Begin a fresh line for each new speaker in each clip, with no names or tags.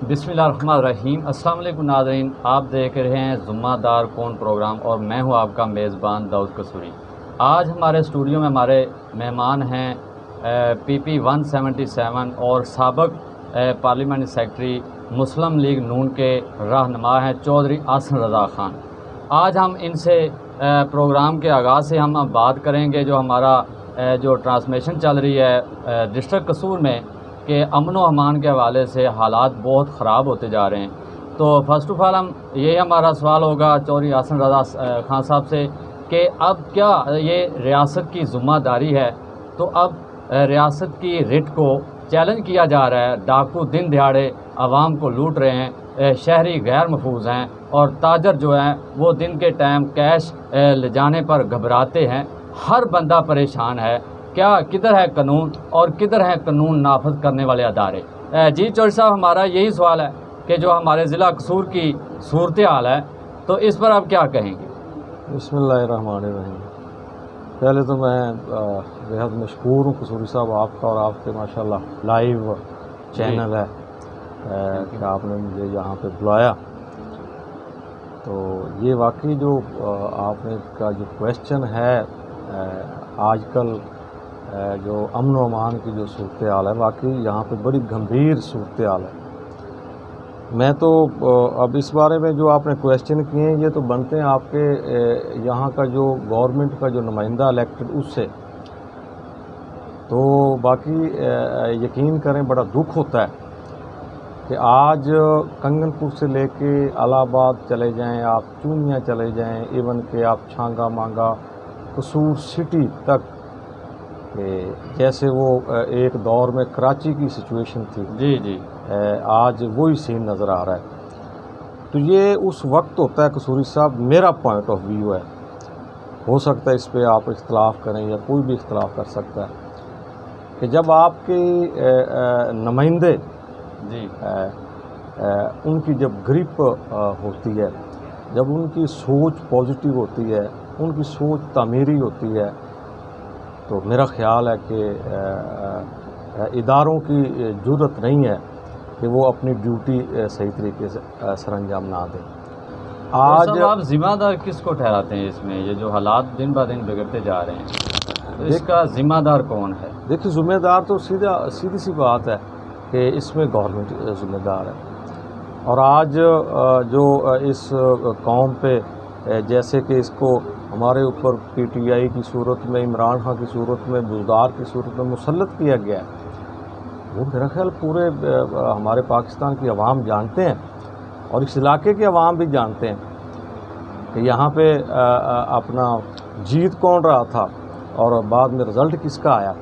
بسم اللہ الرحمن الرحیم۔ السلام علیکم ناظرین، آپ دیکھ رہے ہیں ذمہ دار کون پروگرام اور میں ہوں آپ کا میزبان داؤد قصوری۔ آج ہمارے اسٹوڈیو میں ہمارے مہمان ہیں PP 177 اور سابق پارلیمنٹ سیکرٹری مسلم لیگ نون کے رہنما ہیں چودھری احسن رضا خان۔ آج ہم ان سے پروگرام کے آغاز سے ہم بات کریں گے جو ہمارا جو ٹرانسمیشن چل رہی ہے ڈسٹرکٹ قصور میں کہ امن و امان کے حوالے سے حالات بہت خراب ہوتے جا رہے ہیں۔ تو فرسٹ آف آل یہی ہمارا سوال ہوگا چودھری احسن رضا خان صاحب سے کہ اب کیا یہ ریاست کی ذمہ داری ہے؟ تو اب ریاست کی رٹ کو چیلنج کیا جا رہا ہے، ڈاکو دن دہاڑے عوام کو لوٹ رہے ہیں، شہری غیر محفوظ ہیں اور تاجر جو ہیں وہ دن کے ٹائم کیش لے جانے پر گھبراتے ہیں، ہر بندہ پریشان ہے۔ کیا کدھر ہے قانون اور کدھر ہے قانون نافذ کرنے والے ادارے؟ جی چودھری صاحب، ہمارا یہی سوال ہے کہ جو ہمارے ضلع قصور کی صورتحال ہے تو اس پر آپ کیا کہیں گے؟
بسم اللہ الرحمن الرحیم۔ پہلے تو میں بہت مشکور ہوں قصوری صاحب آپ کا اور آپ کے ماشاءاللہ لائیو چینل ہے کہ آپ نے مجھے یہاں پہ بلایا۔ تو یہ واقعی جو آپ نے کا جو کویشچن ہے آج کل جو امن و امان کی جو صورتحال ہے واقعی یہاں پہ بڑی گمبھیر صورتحال ہے۔ میں تو اب اس بارے میں جو آپ نے کویشچن کیے ہیں یہ تو بنتے ہیں آپ کے یہاں کا جو گورنمنٹ کا جو نمائندہ الیکٹڈ اس سے، تو باقی یقین کریں بڑا دکھ ہوتا ہے کہ آج کنگن پور سے لے کے الہ آباد چلے جائیں، آپ چونیاں چلے جائیں، ایون کہ آپ چھانگا مانگا قصور سٹی تک، کہ جیسے وہ ایک دور میں کراچی کی سچویشن تھی،
جی
آج وہی سین نظر آ رہا ہے۔ تو یہ اس وقت ہوتا ہے قصوری صاحب، میرا پوائنٹ آف ویو ہے، ہو سکتا ہے اس پہ آپ اختلاف کریں یا کوئی بھی اختلاف کر سکتا ہے، کہ جب آپ کے نمائندے
جی
ان کی جب گرپ ہوتی ہے، جب ان کی سوچ پازیٹیو ہوتی ہے، ان کی سوچ تعمیری ہوتی ہے، تو میرا خیال ہے کہ اداروں کی جرأت نہیں ہے کہ وہ اپنی ڈیوٹی صحیح طریقے سے سر انجام نہ دیں۔
آج آپ ذمہ دار کس کو ٹھہراتے ہیں اس میں؟ یہ جو حالات دن بہ دن بگڑتے جا رہے ہیں تو اس کا ذمہ دار کون ہے؟
دیکھیے ذمہ دار تو سیدھی سی بات ہے کہ اس میں گورنمنٹ ذمہ دار ہے۔ اور آج جو اس قوم پہ جیسے کہ اس کو ہمارے اوپر PTI کی صورت میں، عمران خان کی صورت میں، بزدار کی صورت میں مسلط کیا گیا ہے، وہ میرا خیال پورے ہمارے پاکستان کی عوام جانتے ہیں اور اس علاقے کے عوام بھی جانتے ہیں کہ یہاں پہ اپنا جیت کون رہا تھا اور بعد میں رزلٹ کس کا آیا۔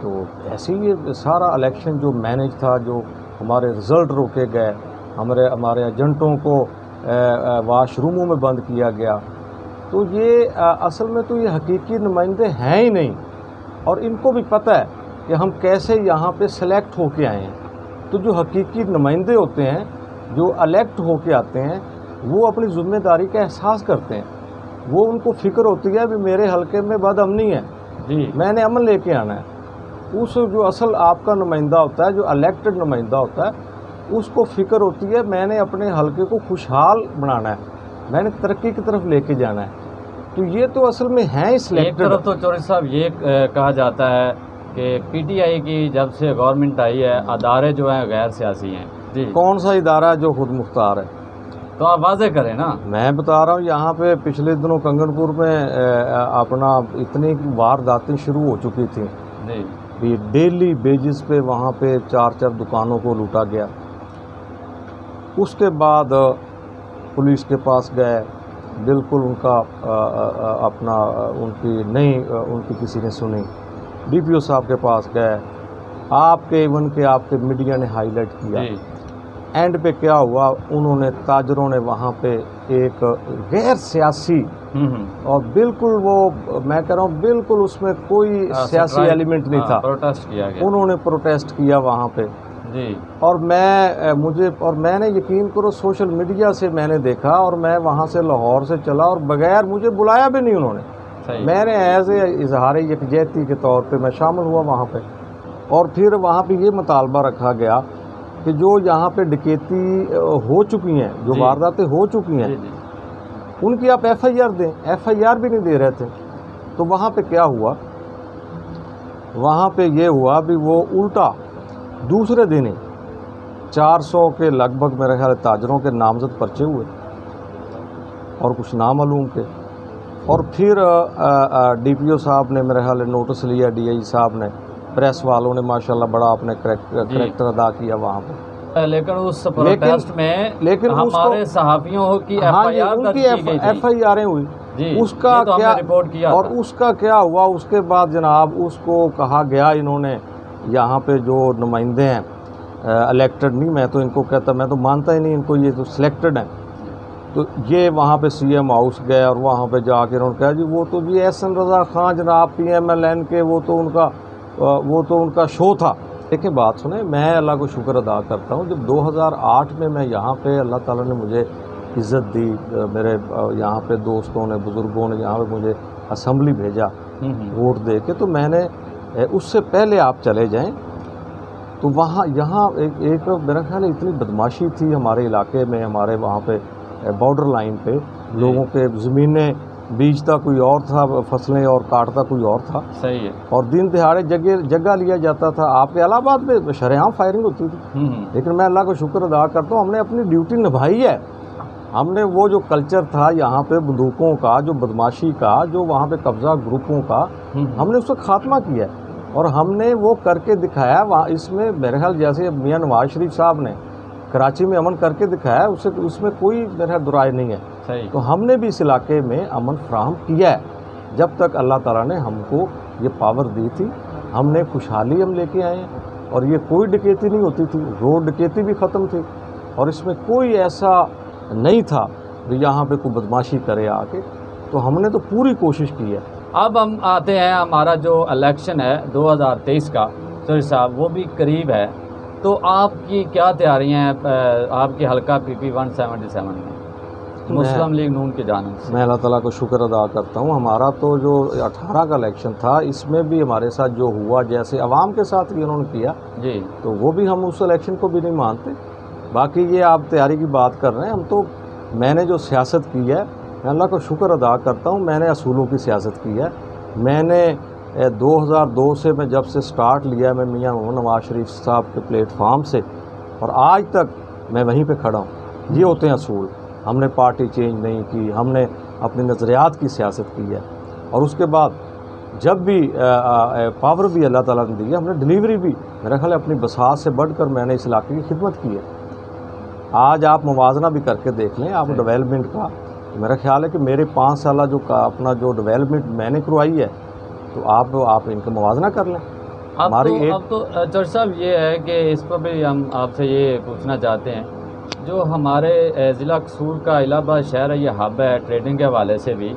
تو ایسے ہی یہ سارا الیکشن جو مینیج تھا، جو ہمارے رزلٹ روکے گئے، ہمارے ایجنٹوں کو واش روموں میں بند کیا گیا، تو یہ اصل میں تو یہ حقیقی نمائندے ہیں ہی نہیں، اور ان کو بھی پتہ ہے کہ ہم کیسے یہاں پہ سلیکٹ ہو کے آئے ہیں۔ تو جو حقیقی نمائندے ہوتے ہیں، جو الیکٹ ہو کے آتے ہیں، وہ اپنی ذمہ داری کا احساس کرتے ہیں، وہ ان کو فکر ہوتی ہے کہ میرے حلقے میں بد امنی ہے،
جی
میں نے امن لے کے آنا ہے۔ اس جو اصل آپ کا نمائندہ ہوتا ہے، جو الیکٹڈ نمائندہ ہوتا ہے، اس کو فکر ہوتی ہے میں نے اپنے حلقے کو خوشحال بنانا ہے، میں نے ترقی کی طرف لے کے جانا ہے۔ تو یہ تو اصل میں ہیں ہی سلیکٹڈ۔
ایک طرف تو چودھری صاحب یہ کہا جاتا ہے کہ PTI کی جب سے گورنمنٹ آئی ہے ادارے جو ہیں غیر سیاسی ہیں۔ جی
کون سا ادارہ ہے جو خود مختار ہے؟
تو آپ واضح کریں نا۔
میں بتا رہا ہوں یہاں پہ پچھلے دنوں کنگن پور میں اپنا اتنی وارداتیں شروع ہو چکی تھیں،
جی
ڈیلی بیجز پہ وہاں پہ 4 دکانوں کو لوٹا گیا۔ اس کے بعد پولیس کے پاس گئے، بالکل ان کا اپنا ان کی کسی نے سنی، DPO صاحب کے پاس گئے، آپ کے ایون کہ آپ کے میڈیا نے ہائی لائٹ کیا،
جی
اینڈ پہ کیا ہوا، انہوں نے تاجروں نے وہاں پہ ایک غیر سیاسی اور بالکل وہ میں کہہ رہا ہوں بالکل اس میں کوئی سیاسی ایلیمنٹ نہیں تھا،
پروٹیسٹ کیا گیا،
انہوں نے پروٹیسٹ کیا وہاں پہ۔
جی
اور میں نے یقین کرو سوشل میڈیا سے میں نے دیکھا، اور میں وہاں سے لاہور سے چلا اور بغیر مجھے بلایا بھی نہیں انہوں نے،
صحیح،
میں نے ایز اے اظہار یکجہتی کے طور پہ میں شامل ہوا وہاں پہ، اور پھر وہاں پہ یہ مطالبہ رکھا گیا کہ جو یہاں پہ ڈکیتی ہو چکی ہیں، جو
جی
وارداتیں ہو چکی ہیں،
جی جی
ان کی آپ ایف آئی آر دیں. ایف آئی آر بھی نہیں دے رہے تھے. تو وہاں پہ کیا ہوا؟ وہاں پہ یہ ہوا بھی وہ الٹا دوسرے دن ہی 400 کے لگ بھگ میرے خیال تاجروں کے نامزد پرچے ہوئے اور کچھ نامعلوم کے. اور پھر ڈی پی او صاحب نے میرے خیال نوٹس لیا، ڈی آئی صاحب نے، پریس والوں نے ماشاءاللہ بڑا اپنے
جی.
کریکٹر ادا کیا وہاں پہ.
لیکن اس پروٹیسٹ میں ہمارے صحافیوں کی ایف
ہاں
آئی
جی،
آر
ان
درج
کی
کی گئی تھی.
ایف آئی آریں ہوئی.
جی
اس کا
یہ تو ہم
کیا
نے رپورٹ کیا
اور
تھا.
اس کا کیا ہوا؟ اس کے بعد جناب اس کو کہا گیا، انہوں نے یہاں پہ جو نمائندے ہیں الیکٹڈ نہیں، میں تو ان کو کہتا، میں تو مانتا ہی نہیں ان کو، یہ تو سلیکٹڈ ہیں. تو یہ وہاں پہ سی ایم ہاؤس گئے اور وہاں پہ جا کے انہوں نے کہا جی وہ تو جی احسن رضا خان جناب پی ایم ایل این کے، وہ تو ان کا شو تھا. دیکھیں بات سنیں، میں اللہ کو شکر ادا کرتا ہوں، جب 2008 میں یہاں پہ اللہ تعالیٰ نے مجھے عزت دی، میرے یہاں پہ دوستوں نے، بزرگوں نے یہاں پہ مجھے اسمبلی بھیجا ووٹ دے کے، تو میں نے اس سے پہلے آپ چلے جائیں تو وہاں یہاں ایک میرا خیال ہے اتنی بدماشی تھی ہمارے علاقے میں، ہمارے وہاں پہ بارڈر لائن پہ لوگوں کے زمینیں بیچتا کوئی اور تھا، فصلیں اور کاٹتا کوئی اور تھا.
صحیح ہے.
اور دن دہاڑے جگہ لیا جاتا تھا. آپ کے الہ آباد میں شرعام فائرنگ ہوتی تھی. لیکن میں اللہ کا شکر ادا کرتا ہوں، ہم نے اپنی ڈیوٹی نبھائی ہے. ہم نے وہ جو کلچر تھا یہاں پہ بندوقوں کا، جو بدماشی کا، جو وہاں پہ قبضہ گروپوں کا، ہم نے اس کا خاتمہ کیا ہے اور ہم نے وہ کر کے دکھایا. وہاں اس میں میرے خیال جیسے میاں نواز شریف صاحب نے کراچی میں امن کر کے دکھایا، اس میں کوئی میرے خیال درائے نہیں ہے.
صحیح.
تو ہم نے بھی اس علاقے میں امن فراہم کیا ہے جب تک اللہ تعالیٰ نے ہم کو یہ پاور دی تھی. ہم نے خوشحالی ہم لے کے آئے ہیں اور یہ کوئی ڈکیتی نہیں ہوتی تھی. روڈ ڈکیتی بھی ختم تھی اور اس میں کوئی ایسا نہیں تھا کہ یہاں پہ کوئی بدماشی کرے آ کے. تو ہم نے تو پوری کوشش کی ہے.
اب ہم آتے ہیں، ہمارا جو الیکشن ہے 2023 کا سوری صاحب، وہ بھی قریب ہے، تو آپ کی کیا تیاریاں ہیں آپ کے حلقہ پی پی 177 میں مسلم لیگ نون کی جانب سے؟
میں اللہ تعالیٰ کو شکر ادا کرتا ہوں. ہمارا تو جو 18 کا الیکشن تھا اس میں بھی ہمارے ساتھ جو ہوا، جیسے عوام کے ساتھ بھی انہوں نے کیا
جی،
تو وہ بھی ہم اس الیکشن کو بھی نہیں مانتے. باقی یہ آپ تیاری کی بات کر رہے ہیں، ہم تو میں نے جو سیاست کی ہے میں اللہ کا شکر ادا کرتا ہوں، میں نے اصولوں کی سیاست کی ہے. میں نے 2002 سے میں جب سے سٹارٹ لیا میں میاں محمد نواز شریف صاحب کے پلیٹ فارم سے اور آج تک میں وہیں پہ کھڑا ہوں. یہ ہوتے ہیں اصول. ہم نے پارٹی چینج نہیں کی، ہم نے اپنی نظریات کی سیاست کی ہے. اور اس کے بعد جب بھی پاور بھی اللہ تعالیٰ نے دی ہے، ہم نے ڈلیوری بھی میرا خیال ہے اپنی بساط سے بڑھ کر میں نے اس علاقے کی خدمت کی ہے. آج آپ موازنہ بھی کر کے دیکھ لیں آپ ڈیولپمنٹ کا. میرا خیال ہے کہ میرے 5 سالہ جو اپنا جو ڈیولپمنٹ میں نے کروائی ہے تو آپ ان کا موازنہ کر لیں.
اب تو چور صاحب یہ ہے کہ اس پر بھی ہم آپ سے یہ پوچھنا چاہتے ہیں، جو ہمارے ضلع قصور کا الہ آباد شہر ہے، یہ ہب ہے ٹریڈنگ کے حوالے سے بھی،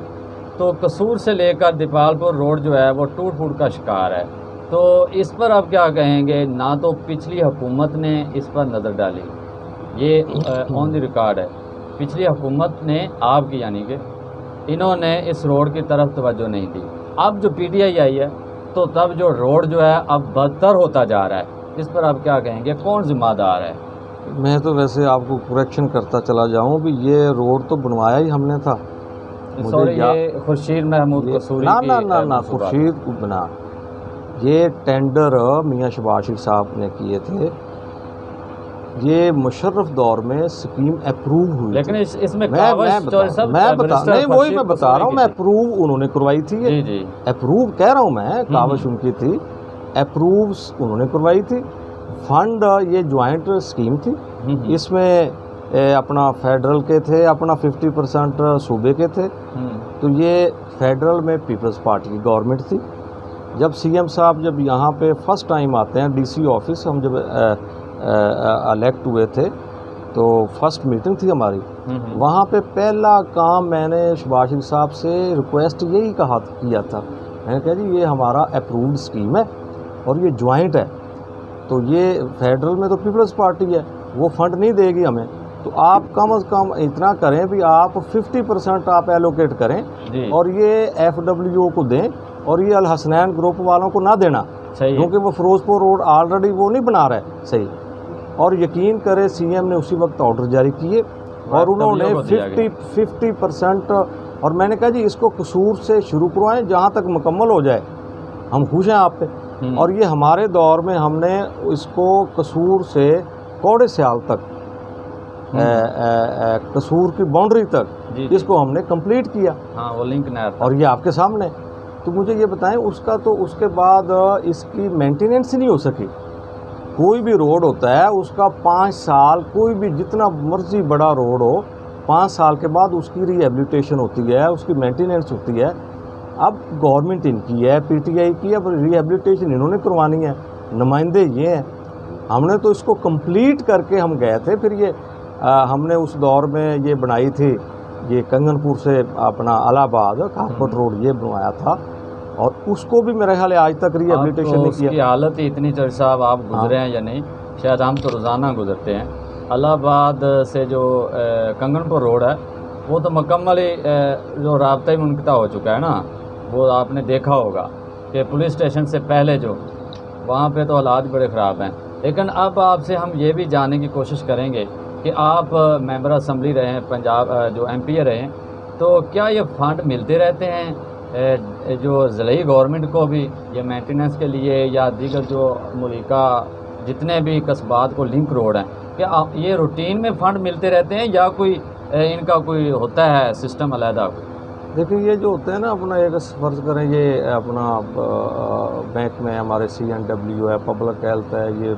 تو قصور سے لے کر دیپال پور روڈ جو ہے وہ ٹوٹ پھوٹ کا شکار ہے. تو اس پر آپ کیا کہیں گے؟ نہ تو پچھلی حکومت نے اس پر نظر ڈالی، یہ آن دی ریکارڈ ہے، پچھلی حکومت نے آپ کی یعنی کہ انہوں نے اس روڈ کی طرف توجہ نہیں دی. اب جو پی ٹی آئی آئی ہے تو تب جو روڈ جو ہے اب بدتر ہوتا جا رہا ہے. اس پر آپ کیا کہیں گے؟ کون ذمہ دار ہے؟
میں تو ویسے آپ کو کریکشن کرتا چلا جاؤں بھی، یہ روڈ تو بنوایا ہی ہم نے تھا.
سوری، یہ خورشید محمود قصوری کی
نہ خورشید کو بنا، یہ ٹینڈر میاں شہباز شریف صاحب نے کیے تھے. یہ مشرف دور میں اسکیم اپروو ہوئی،
لیکن اس میں
میں بتا رہا ہوں، میں اپروو انہوں نے کروائی تھی.
جی
اپروو کہہ رہا ہوں میں، کاوش ان کی تھی، اپروو انہوں نے کروائی تھی. فنڈ یہ جوائنٹ اسکیم تھی. اس میں اپنا فیڈرل کے تھے، اپنا 50% صوبے کے تھے. تو یہ فیڈرل میں پیپلز پارٹی کی گورنمنٹ تھی. جب سی ایم صاحب جب یہاں پہ فرسٹ ٹائم آتے ہیں ڈی سی آفس، ہم جب الیکٹ ہوئے تھے تو فرسٹ میٹنگ تھی ہماری، وہاں پہ پہلا کام میں نے شہباز شریف صاحب سے ریکویسٹ یہی کیا تھا. میں نے کہا جی یہ ہمارا اپرووڈ اسکیم ہے اور یہ جوائنٹ ہے، تو یہ فیڈرل میں تو پیپلز پارٹی ہے، وہ فنڈ نہیں دے گی ہمیں، تو آپ کم از کم اتنا کریں بھی آپ 50% آپ ایلوکیٹ کریں اور یہ ایف ڈبلیو کو دیں اور یہ الحسنین گروپ والوں کو نہ دینا، کیونکہ وہ فیروز پور روڈ آلریڈی وہ نہیں بنا رہے صحیح. اور یقین کرے سی ایم نے اسی وقت آرڈر جاری کیے اور انہوں نے 50% اور میں نے کہا جی اس کو قصور سے شروع کروائیں جہاں تک مکمل ہو جائے ہم خوش ہیں آپ پہ. اور یہ ہمارے دور میں ہم نے اس کو قصور سے کوڑے سیال تک قصور کی باؤنڈری تک اس کو ہم نے کمپلیٹ کیا.
ہاں وہ لنک نہر
اور یہ آپ کے سامنے. تو مجھے یہ بتائیں اس کا تو اس کے بعد اس کی مینٹیننس نہیں ہو سکی. کوئی بھی روڈ ہوتا ہے اس کا 5 سال کوئی بھی جتنا مرضی بڑا روڈ ہو 5 سال کے بعد اس کی ری ایبلیٹیشن ہوتی ہے, اس کی مینٹیننس ہوتی ہے. اب گورنمنٹ ان کی ہے, پی ٹی آئی کی ہے, ری ایبلیٹیشن انہوں نے کروانی ہے, نمائندے یہ ہیں. ہم نے تو اس کو کمپلیٹ کر کے ہم گئے تھے. پھر یہ ہم نے اس دور میں یہ بنائی تھی یہ کنگن پور سے اپنا الہ آباد کارپٹ روڈ یہ بنوایا تھا اور اس کو بھی میرے خیال ہے آج تک ری ایبلیٹیشن نہیں کیا.
اس کی حالت ہی اتنی چرچ صاحب آپ گزرے ہیں یا نہیں, شاید ہم تو روزانہ گزرتے ہیں. الہ آباد سے جو کنگن پور روڈ ہے وہ تو مکمل ہی جو رابطہ ہی منقطع ہو چکا ہے نا. وہ آپ نے دیکھا ہوگا کہ پولیس اسٹیشن سے پہلے جو وہاں پہ تو حالات بڑے خراب ہیں. لیکن اب آپ سے ہم یہ بھی جاننے کی کوشش کریں گے کہ آپ ممبر اسمبلی رہے ہیں, پنجاب جو ایم پی اے رہے ہیں, تو کیا یہ فنڈ ملتے رہتے ہیں جو ضلعی گورنمنٹ کو بھی یہ مینٹیننس کے لیے یا دیگر جو ملکہ جتنے بھی قصبات کو لنک روڈ ہیں, کیا یہ روٹین میں فنڈ ملتے رہتے ہیں یا کوئی ان کا کوئی ہوتا ہے سسٹم علیحدہ؟
دیکھیں یہ جو ہوتے ہیں نا اپنا ایک فرض کریں یہ اپنا بینک میں ہمارے سی این ڈبلیو ہے, پبلک ہیلتھ ہے, یہ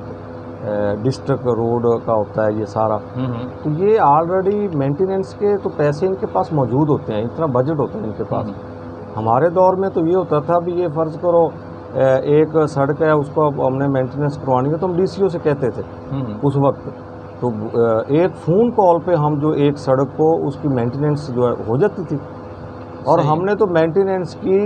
ڈسٹرکٹ روڈ کا ہوتا ہے یہ سارا. تو یہ آلریڈی مینٹیننس کے تو پیسے ان کے پاس موجود ہوتے ہیں, اتنا بجٹ ہوتا ہے ان کے پاس. ہمارے دور میں تو یہ ہوتا تھا بھی یہ فرض کرو ایک سڑک ہے اس کو ہم نے مینٹیننس کروانی ہے تو ہم ڈی سی او سے کہتے تھے اس وقت. تو ایک فون کال پہ ہم جو ایک سڑک کو اس کی مینٹیننس جو ہے ہو جاتی تھی. اور ہم نے تو مینٹیننس کی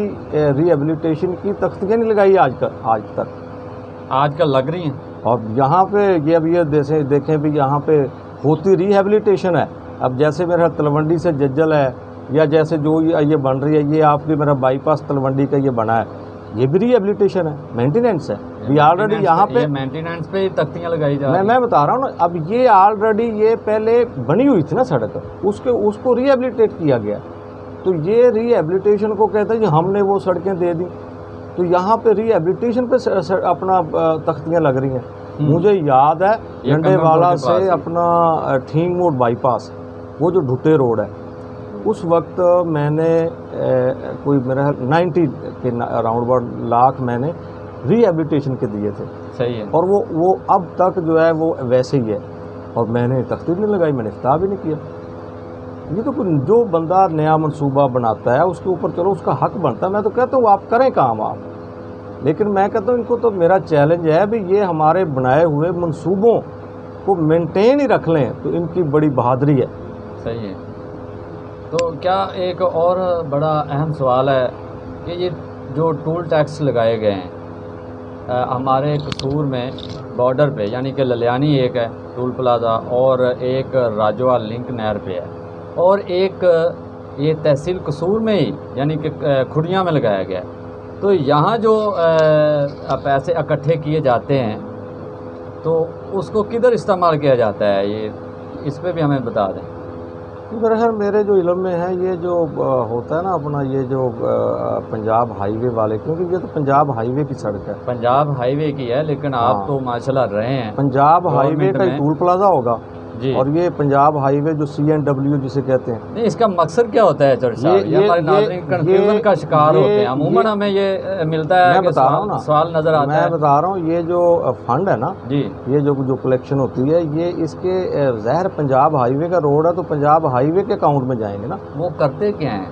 ری ایبلیٹیشن کی تختیاں نہیں لگائی آج کل
لگ رہی ہیں.
اور یہاں پہ یہ اب یہ دیکھیں بھی یہاں پہ ہوتی ری ایبلیٹیشن ہے. اب جیسے میرا تلونڈی سے ججل ہے یا جیسے جو یہ بن رہی ہے یہ آپ کی میرا بائی پاس تلونڈی کا یہ بنا ہے, یہ بھی ری ایبلیٹیشن ہے, مینٹیننس ہے. یہ آلریڈی یہاں پہ
مینٹیننس پہ تختیاں لگائی جا رہی ہیں.
میں بتا رہا ہوں نا, اب یہ آلریڈی یہ پہلے بنی ہوئی تھی نا سڑک, اس کو ری ایبلیٹیٹ کیا گیا. تو یہ ری ایبلیٹیشن کو کہتا ہے کہ ہم نے وہ سڑکیں دے دیں. تو یہاں پہ ری ایبلیٹیشن پہ اپنا تختیاں لگ رہی ہیں. مجھے یاد ہے جھنڈے والا سے اپنا ٹھینگ موڑ بائی پاس وہ جو ڈھٹے روڈ ہے اس وقت میں نے کوئی میرا 90 کے راؤنڈ اباؤٹ لاکھ میں نے ری ایبلیٹیشن کے دیے تھے.
صحیح ہے.
اور وہ اب تک جو ہے وہ ویسے ہی ہے اور میں نے تختی نہیں لگائی, میں نے افتتاح بھی نہیں کیا. یہ تو جو بندہ نیا منصوبہ بناتا ہے اس کے اوپر چلو اس کا حق بنتا ہے. میں تو کہتا ہوں آپ کریں کام آپ, لیکن میں کہتا ہوں ان کو تو میرا چیلنج ہے بھی یہ ہمارے بنائے ہوئے منصوبوں کو مینٹین ہی رکھ لیں تو ان کی بڑی بہادری ہے.
صحیح ہے. تو کیا ایک اور بڑا اہم سوال ہے کہ یہ جو ٹول ٹیکس لگائے گئے ہیں ہمارے قصور میں بارڈر پہ, یعنی کہ للیانی ایک ہے ٹول پلازا اور ایک راجوا لنک نہر پہ ہے اور ایک یہ تحصیل قصور میں ہی یعنی کہ کھڑیاں میں لگایا گیا ہے. تو یہاں جو پیسے اکٹھے کیے جاتے ہیں تو اس کو کدھر استعمال کیا جاتا ہے, یہ اس پہ بھی ہمیں بتا دیں.
بہرحال میرے جو علم میں ہے یہ جو ہوتا ہے نا اپنا یہ جو پنجاب ہائی وے والے, کیونکہ یہ تو پنجاب ہائی وے کی سڑک ہے,
پنجاب ہائی وے کی ہے, لیکن آپ تو ماشاءاللہ رہے ہیں
پنجاب ہائی وے کا ٹول پلازا ہوگا
جی.
اور یہ پنجاب ہائی وے جو سی این ڈبلیو جسے کہتے ہیں,
نہیں اس کا مقصد کیا ہوتا ہے چرچ صاحب؟ یہ ہمارے ناظرین کنفیوژن کا شکار ہوتے ہیں. عموماً ہمیں یہ ملتا ہے کہ سوال نظر آتا ہے.
میں بتا رہا ہوں یہ جو فنڈ ہے نا
جی,
یہ جو کلیکشن ہوتی ہے یہ اس کے ظاہر پنجاب ہائی وے کا روڈ ہے تو پنجاب ہائی وے کے اکاؤنٹ میں جائیں گے نا.
وہ کرتے کیا ہیں,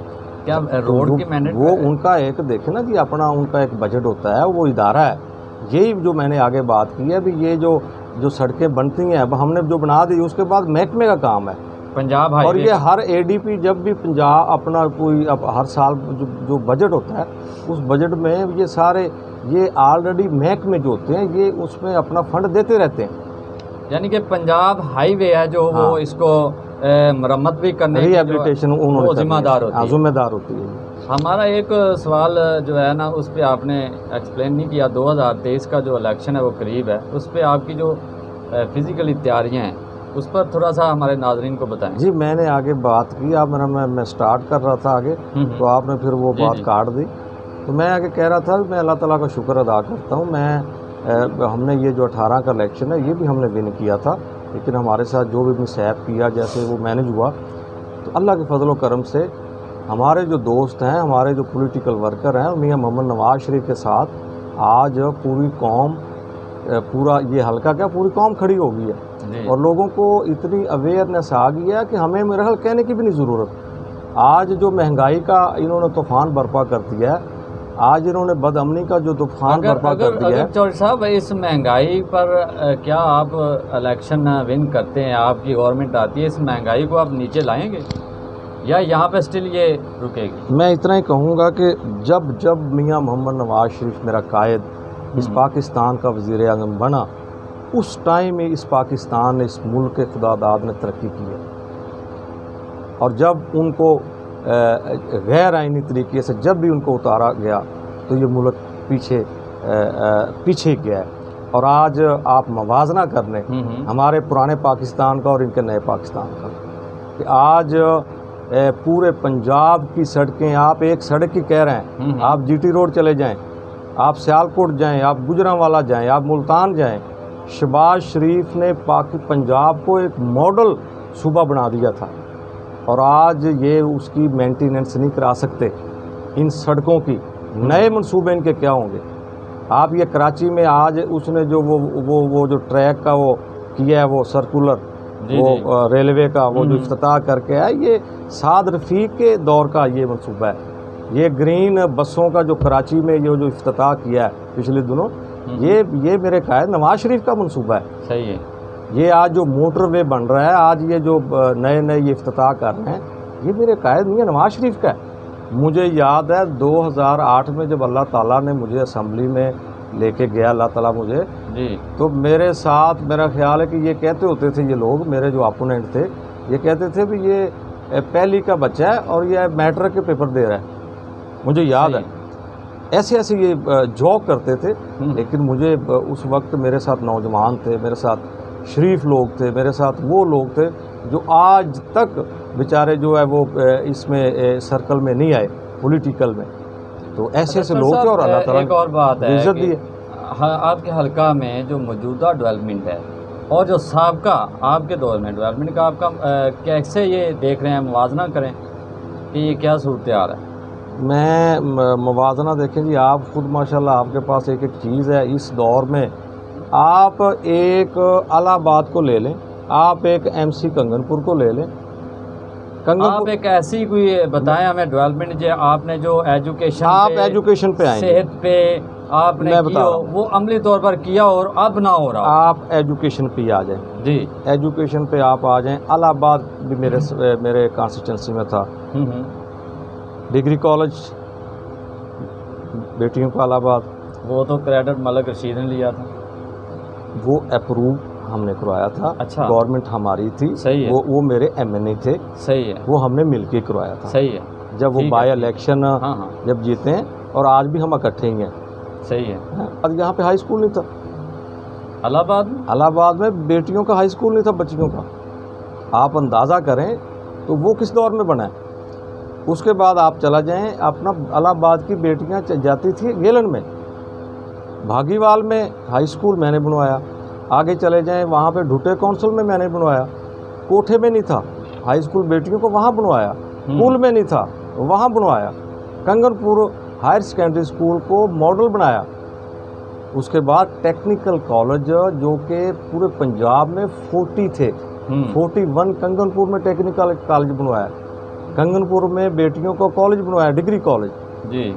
کیا روڈ کی مینڈیٹ
وہ ان کا ایک دیکھیں نا کہ اپنا ان کا ایک بجٹ ہوتا ہے, وہ ادارہ ہے. یہی جو میں نے آگے بات کی ہے بھی یہ جو سڑکیں بنتی ہیں اب ہم نے جو بنا دی اس کے بعد محکمے کا کام ہے
پنجاب ہائی وے.
اور یہ ہر اے ڈی پی جب بھی پنجاب اپنا کوئی ہر سال جو بجٹ ہوتا ہے اس بجٹ میں یہ سارے یہ آلریڈی محکمے جو ہوتے ہیں یہ اس میں اپنا فنڈ دیتے رہتے ہیں.
یعنی کہ پنجاب ہائی وے ہے جو وہ اس کو مرمت بھی کرنے
ری ایبلیٹیشن
وہ ذمہ دار
ہوتی ہے.
ہمارا ایک سوال جو ہے نا اس پہ آپ نے ایکسپلین نہیں کیا, 2023 کا جو الیکشن ہے وہ قریب ہے, اس پہ آپ کی جو فزیکلی تیاریاں ہیں اس پر تھوڑا سا ہمارے ناظرین کو بتائیں.
جی میں نے آگے بات کی، اب میں سٹارٹ کر رہا تھا آگے، تو آپ نے پھر وہ بات کاٹ دی. تو میں آگے کہہ رہا تھا کہ میں اللہ تعالیٰ کا شکر ادا کرتا ہوں. ہم نے یہ جو 18 کا الیکشن ہے یہ بھی ہم نے ون کیا تھا، لیکن ہمارے ساتھ جو بھی مسائب کیا جیسے وہ مینج ہوا، تو اللہ کے فضل و کرم سے ہمارے جو دوست ہیں، ہمارے جو پولیٹیکل ورکر ہیں، میاں محمد نواز شریف کے ساتھ آج پوری قوم، پورا یہ حلقہ کیا پوری قوم کھڑی ہو گئی ہے. اور لوگوں کو اتنی اویئرنیس آ گئی ہے کہ ہمیں میرا خیال کہنے کی بھی نہیں ضرورت. آج جو مہنگائی کا انہوں نے طوفان برپا کر دیا ہے، آج انہوں نے بد امنی کا جو طوفان برپا کر دیا ہے.
چودھری صاحب اس مہنگائی پر کیا آپ الیکشن ون کرتے ہیں، آپ کی گورنمنٹ آتی ہے، اس مہنگائی کو آپ نیچے لائیں گے یا یہاں پہ اسٹل یہ رکے گی؟
میں اتنا ہی کہوں گا کہ جب میاں محمد نواز شریف میرا قائد اس پاکستان کا وزیر اعظم بنا، اس ٹائم ہی اس پاکستان نے، اس ملک کے خدا داد نے ترقی کی ہے. اور جب ان کو غیر آئینی طریقے سے جب بھی ان کو اتارا گیا تو یہ ملک پیچھے گیا ہے. اور آج آپ موازنہ کر لیں ہمارے پرانے پاکستان کا اور ان کے نئے پاکستان کا، کہ آج پورے پنجاب کی سڑکیں، آپ ایک سڑک کی کہہ رہے ہیں، آپ جی ٹی روڈ چلے جائیں، آپ سیالکوٹ جائیں، آپ گجرانوالہ جائیں، آپ ملتان جائیں، شہباز شریف نے پنجاب کو ایک ماڈل صوبہ بنا دیا تھا. اور آج یہ اس کی مینٹیننس نہیں کرا سکتے ان سڑکوں کی. نئے منصوبے ان کے کیا ہوں گے؟ آپ یہ کراچی میں آج اس نے جو وہ جو ٹریک کا وہ کیا ہے، وہ سرکولر وہ ریلوے کا وہ جو افتتاح کر کے ہے، یہ سعد رفیق کے دور کا یہ منصوبہ ہے. یہ گرین بسوں کا جو کراچی میں یہ جو افتتاح کیا ہے پچھلے دنوں، یہ میرے قائد نواز شریف کا منصوبہ ہے.
صحیح ہے.
یہ آج جو موٹر وے بن رہا ہے، آج یہ جو نئے یہ افتتاح کر رہے ہیں، یہ میرے قائد میاں نواز شریف کا ہے. مجھے یاد ہے 2008 میں جب اللہ تعالیٰ نے مجھے اسمبلی میں لے کے گیا، اللہ تعالیٰ مجھے، تو میرے ساتھ میرا خیال ہے کہ یہ کہتے ہوتے تھے، یہ لوگ میرے جو اپوننٹ تھے یہ کہتے تھے بھی یہ پہلی کا بچہ ہے اور یہ میٹرک کے پیپر دے رہا ہے. مجھے یاد ہے ایسے یہ جوک کرتے تھے. لیکن مجھے اس وقت میرے ساتھ نوجوان تھے، میرے ساتھ شریف لوگ تھے، میرے ساتھ وہ لوگ تھے جو آج تک بیچارے جو ہے وہ اس میں سرکل میں نہیں آئے پولیٹیکل میں. تو ایسے لوگ تھے اور اللہ تعالیٰ
ایک اور بات ہے
عزت دی.
آپ کے حلقہ میں جو موجودہ ڈیولپمنٹ ہے اور جو سابقہ آپ کے دور میں ڈیولپمنٹ کا آپ کا کیسے یہ دیکھ رہے ہیں، موازنہ کریں کہ یہ کیا صورتحال ہے؟
میں موازنہ دیکھیں جی، آپ خود ماشاءاللہ آپ کے پاس ایک چیز ہے اس دور میں. آپ ایک الہ آباد کو لے لیں، آپ ایک ایم سی کنگن پور کو لے لیں.
آپ ایک ایسی کوئی بتائیں ہمیں ڈیولپمنٹ جو آپ نے جو ایجوکیشن،
آپ ایجوکیشن پہ آئیں،
صحت پہ آپ نے کیا وہ عملی طور پر کیا اور اب نہ ہو رہا.
آپ ایجوکیشن پہ آ جائیں.
جی
ایجوکیشن پہ آپ آ جائیں. الہ آباد بھی میرے کانسٹیچوئنسی میں تھا. ڈگری کالج بیٹیوں کا الہ آباد،
وہ تو کریڈٹ ملک رشید نے لیا تھا،
وہ اپروو ہم نے کروایا تھا.
اچھا،
گورنمنٹ ہماری تھی.
صحیح ہے.
وہ میرے ایم این اے تھے.
صحیح ہے.
وہ ہم نے مل کے کروایا تھا.
صحیح ہے.
جب وہ بائی الیکشن جب جیتے ہیں، اور آج بھی ہم اکٹھے ہی ہیں.
صحیح ہے.
اب یہاں پہ ہائی اسکول نہیں تھا
الہ آباد میں. الہ
آباد میں بیٹیوں کا ہائی اسکول نہیں تھا، بچیوں کا. آپ اندازہ کریں تو وہ کس دور میں بنا ہے. اس کے بعد آپ چلا جائیں، اپنا الہ آباد کی بیٹیاں جاتی تھیں گیلن میں، بھاگی وال میں ہائی اسکول میں نے بنوایا. آگے چلے جائیں وہاں پہ ڈھوٹے کونسل میں نے بنوایا. کوٹھے میں نہیں تھا ہائی اسکول، بیٹیوں کو وہاں بنوایا. پول میں نہیں تھا، وہاں بنوایا. کنگن پور ہائر سیکنڈری اسکول کو ماڈل بنایا. اس کے بعد ٹیکنیکل کالج جو کہ پورے پنجاب میں 40 تھے، 41 کنگن پور میں ٹیکنیکل کالج بنوایا. کنگن پور میں بیٹیوں کو کالج بنوایا، ڈگری کالج.
جی.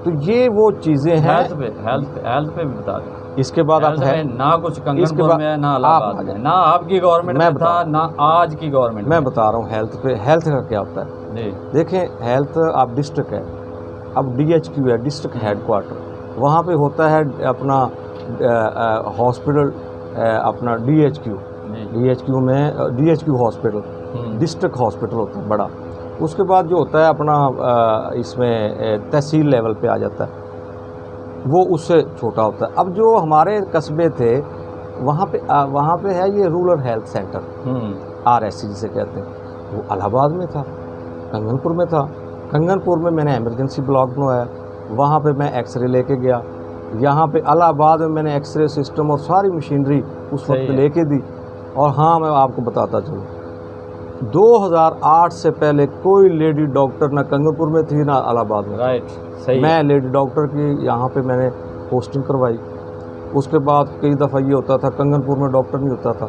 تو یہ وہ چیزیں ہیں.
ہیلتھ پہ بھی بتا دیں.
اس کے بعد اب ہے
نہ کچھ کنگن پور میں، نہ الہ آباد میں، نہ آپ کی گورنمنٹ میں تھا، نہ آج کی گورنمنٹ
میں بتا رہا ہوں. ہیلتھ پہ، ہیلتھ کا کیا ہوتا ہے
جی
دیکھیں. ہیلتھ اب ڈسٹرکٹ ہے، اب ڈی ایچ کیو ہے، ڈسٹرکٹ ہیڈ کوارٹر. وہاں پہ ہوتا ہے اپنا ہاسپٹل، اپنا ڈی ایچ کیو میں D H Q hospital, district hospital ہوتا ہے بڑا. اس کے بعد جو ہوتا ہے اپنا اس میں تحصیل لیول پہ آ جاتا ہے، وہ اس سے چھوٹا ہوتا ہے. اب جو ہمارے قصبے تھے وہاں پہ ہے یہ رورل ہیلتھ سینٹر RSC جسے کہتے ہیں، وہ الہ آباد میں تھا، کنگن پور میں تھا۔ کنگن پور میں نے ایمرجنسی بلاک بنوایا، وہاں پہ میں ایکس رے لے کے گیا۔ یہاں پہ الہ آباد میں نے ایکس رے سسٹم اور ساری مشینری اس وقت لے کے دی۔ اور ہاں میں آپ کو بتاتا چلوں، 2008 سے پہلے کوئی لیڈی ڈاکٹر نہ کنگن پور میں تھی نہ الہ آباد میں۔
رائٹ، صحیح۔
میں لیڈی ڈاکٹر کی یہاں پہ میں نے پوسٹنگ کروائی۔ اس کے بعد کئی دفعہ یہ ہوتا تھا کنگن پور میں ڈاکٹر نہیں ہوتا تھا،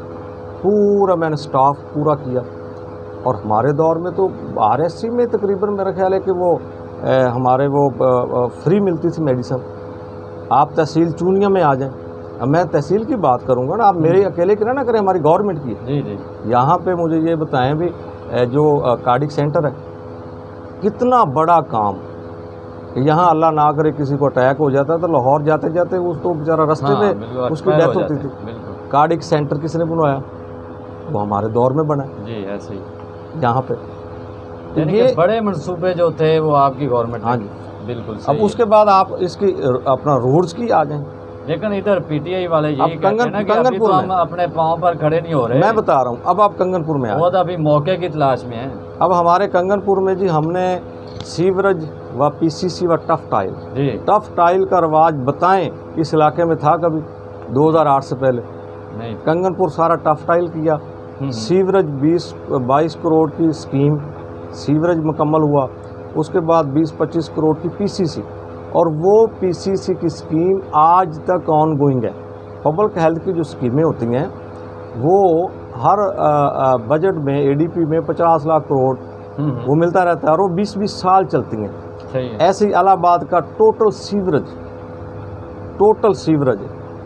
پورا میں نے سٹاف پورا کیا۔ اور ہمارے دور میں تو RSC میں تقریباً میرا خیال ہے کہ وہ ہمارے وہ فری ملتی تھی میڈیسن۔ آپ تحصیل چونیا میں آ جائیں، اب میں تحصیل کی بات کروں گا نا، آپ میرے اکیلے کی نہ کریں، ہماری گورنمنٹ کی ہے۔
جی جی۔
یہاں پہ مجھے یہ بتائیں بھی جو کارڈک سینٹر ہے، کتنا بڑا کام کہ یہاں اللہ نہ کرے کسی کو اٹیک ہو جاتا ہے تو لاہور جاتے جاتے اس کو بیچارہ رستے میں اس کی ڈیتھ ہوتی تھی۔ کارڈک سینٹر کس نے بنوایا؟ وہ ہمارے دور میں بنا
جی، ایسے ہی
یہاں پہ۔
یعنی کہ بڑے منصوبے جو تھے وہ آپ کی گورنمنٹ،
ہاں جی
بالکل
اب
صحیح۔
اس کے بعد آپ اس کی اپنا روڈز کی آ جائیں۔
لیکن ادھر PTI والے یہی
اب
کہتے ہیں نا کہ ابھی تو ہم اپنے پاؤں پر کھڑے نہیں ہو رہے۔
میں بتا رہا ہوں، اب آپ کنگن پور میں
وہ تو ابھی موقع کی تلاش میں ہیں۔
اب ہمارے کنگن پور میں جی ہم نے سیوریج و PCC و ٹف ٹائل،
جی
ٹف ٹائل کا رواج بتائیں اس علاقے میں تھا کبھی 2008 سے پہلے؟
نہیں۔
کنگن پور سارا ٹف ٹائل کیا۔ سیوریج 22 کروڑ کی اسکیم سیوریج مکمل ہوا، اس کے بعد 20-25 کروڑ کی PCC، اور وہ PCC کی اسکیم آج تک آن گوئنگ ہے۔ پبلک ہیلتھ کی جو اسکیمیں ہوتی ہیں وہ ہر بجٹ میں ADP میں 50 لاکھ کروڑ وہ ملتا رہتا ہے، اور وہ 20 سال چلتی ہیں۔
صحیح ہے۔
ایسے ہی الہ آباد کا ٹوٹل سیوریج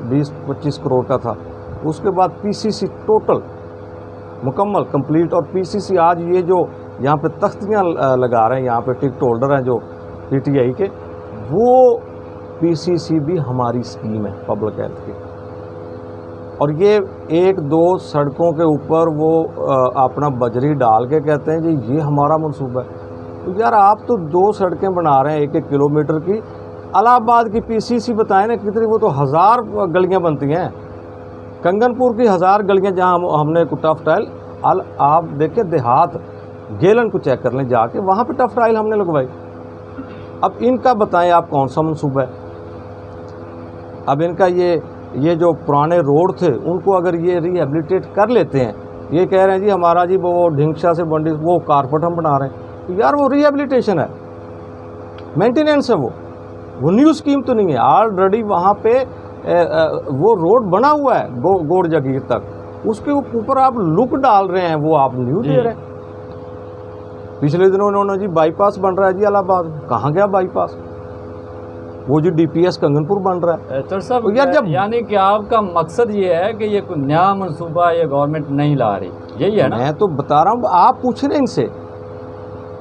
20-25 کروڑ کا تھا، اس کے بعد PCC ٹوٹل مکمل کمپلیٹ، اور PCC آج یہ جو یہاں پہ تختیاں لگا رہے ہیں، یہاں پہ ٹکٹ ہولڈر ہیں جو PTI کے، وہ PCC بھی ہماری اسکیم ہے پبلک ہیلتھ کی۔ اور یہ 1-2 سڑکوں کے اوپر وہ اپنا بجری ڈال کے کہتے ہیں جی یہ ہمارا منصوبہ ہے۔ تو یار آپ تو 2 سڑکیں بنا رہے ہیں 1-1 کلومیٹر کی، الہ آباد کی PCC بتائیں نا کتنی، وہ تو 1000 گلیاں بنتی ہیں۔ کنگن پور کی 1000 گلیاں جہاں ہم نے ٹف ٹائل، آپ دیکھیں دیہات گیلن کو چیک کر لیں جا کے، وہاں پہ ٹف ٹائل ہم نے لگوائی۔ اب ان کا بتائیں آپ کون سا منصوبہ ہے؟ اب ان کا یہ جو پرانے روڈ تھے ان کو اگر یہ ریہیبلیٹیٹ کر لیتے ہیں، یہ کہہ رہے ہیں جی ہمارا جی وہ ڈھنگشا سے بنڈی وہ کارپٹ ہم بنا رہے ہیں، تو یار وہ ریہیبلیٹیشن ہے، مینٹیننس ہے، وہ نیو اسکیم تو نہیں ہے۔ آلریڈی وہاں پہ وہ روڈ بنا ہوا ہے گوڑ جگیر تک، اس کے اوپر آپ لک ڈال رہے ہیں، وہ آپ نیو دے رہے ہیں۔ پچھلے دنوں انہوں نے جی بائی پاس بن رہا ہے جی الہ آباد، کہاں گیا بائی پاس؟ وہ جو DPS کنگن پور بن رہا ہے۔
تو صاحب یعنی کہ آپ کا مقصد یہ ہے کہ یہ کوئی نیا منصوبہ یہ گورنمنٹ نہیں لا رہی، یہی ہے نا؟
میں تو بتا رہا ہوں، آپ پوچھ رہے ہیں ان سے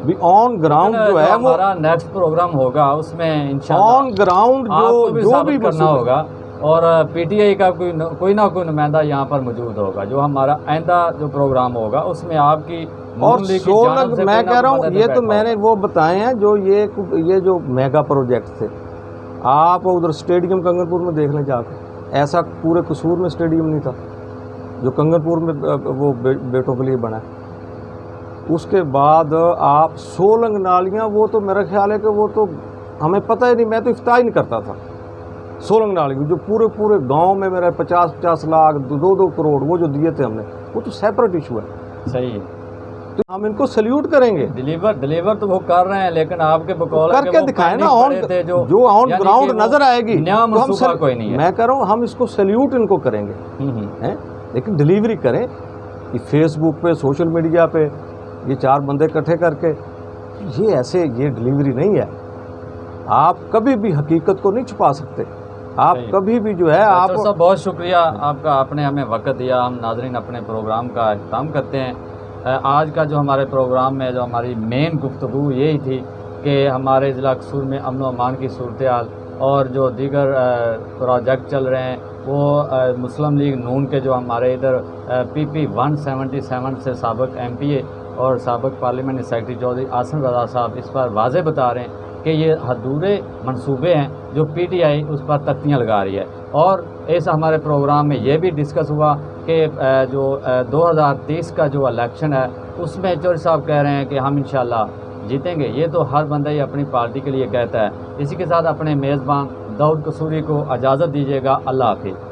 بھی آن گراؤنڈ جو ہے وہ
ہمارا نیکسٹ پروگرام ہوگا اس میں انشاءاللہ
آن گراؤنڈ جو بھی
کرنا ہوگا، اور PTI کا کوئی نہ کوئی نمائندہ یہاں پر موجود ہوگا، جو ہمارا آئندہ جو پروگرام ہوگا اس میں آپ کی
اور سولنگ، میں کہہ رہا ہوں یہ تو میں نے وہ بتائے ہیں جو یہ جو میگا پروجیکٹ تھے۔ آپ ادھر اسٹیڈیم کنگن پور میں دیکھ لیں جا کے، ایسا پورے قصور میں اسٹیڈیم نہیں تھا جو کنگن پور میں وہ بیٹوں کے لیے بنا ہے۔ اس کے بعد آپ سولنگ نالیاں، وہ تو میرا خیال ہے کہ وہ تو ہمیں پتہ ہی نہیں، میں تو افتتاح ہی نہیں کرتا تھا سولنگ نالیاں جو پورے گاؤں میں میرا 50-50 لاکھ 2-2 کروڑ وہ جو دیے تھے ہم نے، وہ تو سیپریٹ ایشو ہے۔
صحیح ہے،
تو ہم ان کو سلیوٹ کریں گے۔
ڈلیور تو وہ کر رہے ہیں، لیکن آپ کے بقول
کر کے دکھائیں نا، جو آن گراؤنڈ نظر آئے گی
نیا منصوبہ کوئی نہیں ہے۔
میں کہہ رہا ہوں ہم اس کو سلیوٹ ان کو کریں گے، لیکن ڈلیوری کریں کہ فیس بک پہ سوشل میڈیا پہ یہ 4 بندے اکٹھے کر کے، یہ ایسے یہ ڈلیوری نہیں ہے۔ آپ کبھی بھی حقیقت کو نہیں چھپا سکتے، آپ کبھی بھی جو ہے آپ
صاحب بہت شکریہ آپ کا، آپ نے ہمیں وقت دیا۔ ہم ناظرین اپنے پروگرام کا اختتام کرتے ہیں۔ آج کا جو ہمارے پروگرام میں جو ہماری مین گفتگو یہی تھی کہ ہمارے ضلع قصور میں امن و امان کی صورتحال اور جو دیگر پروجیکٹ چل رہے ہیں، وہ مسلم لیگ نون کے جو ہمارے ادھر PP 177 سے سابق MPA اور سابق پارلیمنٹ سیکرٹری چودھری آصف رضا صاحب اس پر واضح بتا رہے ہیں کہ یہ ادھورے منصوبے ہیں جو پی ٹی آئی اس پر تختیاں لگا رہی ہے. اور اس ہمارے پروگرام میں یہ بھی ڈسکس ہوا کہ جو 2030 کا جو الیکشن ہے اس میں چوہدری صاحب کہہ رہے ہیں کہ ہم انشاءاللہ جیتیں گے. یہ تو ہر بندہ ہی اپنی پارٹی کے لیے کہتا ہے. اسی کے ساتھ اپنے میزبان داؤد قصوری کو اجازت دیجیے گا. اللہ حافظ.